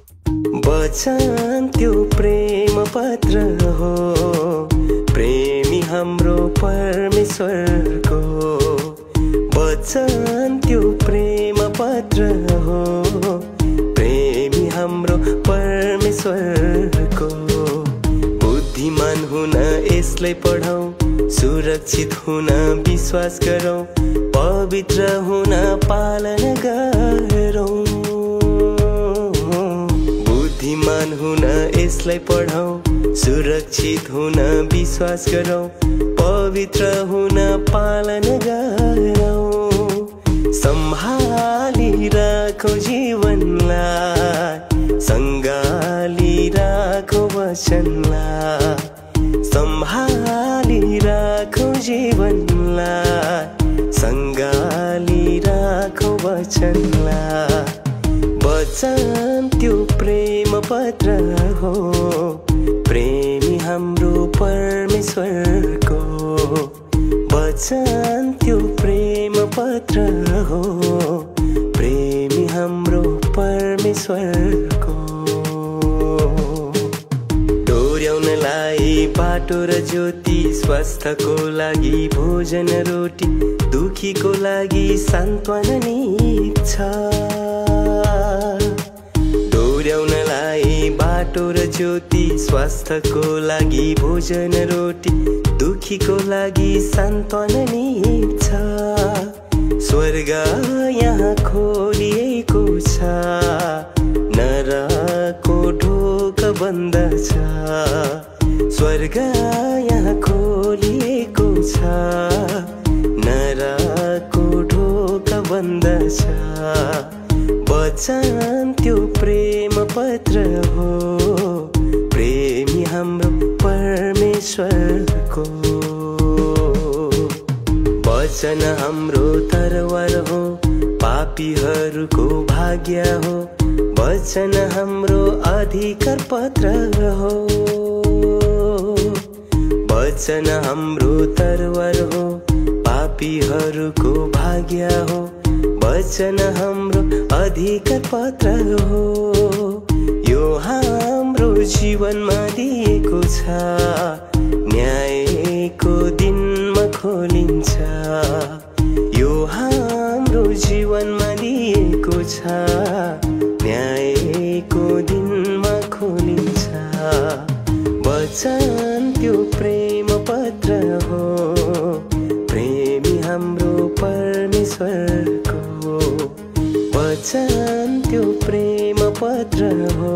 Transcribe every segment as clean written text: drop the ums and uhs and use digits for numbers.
वचन त्यो प्रेम पत्र हो, प्रेमी हाम्रो परमेश्वरको। वचन त्यो प्रेम पत्र हो, प्रेमी हाम्रो परमेश्वरको। बुद्धिमान हुन यसलाई पढौं, सुरक्षित हुन विश्वास गरौं, पवित्र हुन पालन गरौं। बुद्धिमान हुन यसलाई पढौं, सुरक्षित हुन विश्वास गरौं, पवित्र हुन पालन गरौं। सम्हाली राखौं जीवनलाई, सँगाली राखौं वचनलाई। सम्हाली राखौं जीवनलाई, सँगाली राखौं वचनलाई। वचन त्यो प्रेम पत्र हो, प्रेमी हाम्रो परमेश्वरको। वचन त्यो प्रेम पत्र हो, प्रेमी हाम्रो परमेश्वरको। डोर्याउनलाई बाटो र ज्योति, स्वास्थ्यको लागि भोजन रोटी, दुखीको लागि सान्त्वना छ। डोर्याउनलाई बाटो र ज्योति, स्वास्थ्यको लागि भोजन रोटी, दुखीको लागि सान्त्वना छ। स्वर्ग यहाँ खोलिएको छ, नरकको ढोका बन्द छ। स्वर्ग यहाँ खोलिएको छ, नरकको ढोका बन्द छ। वचन त्यो प्रेम पत्र हो, प्रेमी हाम्रो परमेश्वरको। वचन हाम्रो तरवार हो, पापीहरूको भाग्य हो। वचन हाम्रो अधिकार पत्र हो। वचन हाम्रो तरवार हो, पापीहरूको भाग्य हो। वचन हाम्रो अधिकार पत्र हो। यो हाम्रो जीवनमा दिएको छ, न्यायको दिनमा खोलिन्छ। यो हाम्रो जीवनमा दिएको छ, न्यायको दिनमा खोलिन्छ। वचन त्यो प्रेम पत्र हो, प्रेमी हाम्रो परमेश्वरको। वचन त्यो प्रेम पत्र हो,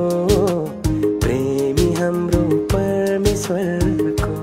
प्रेमी हाम्रो परमेश्वरको।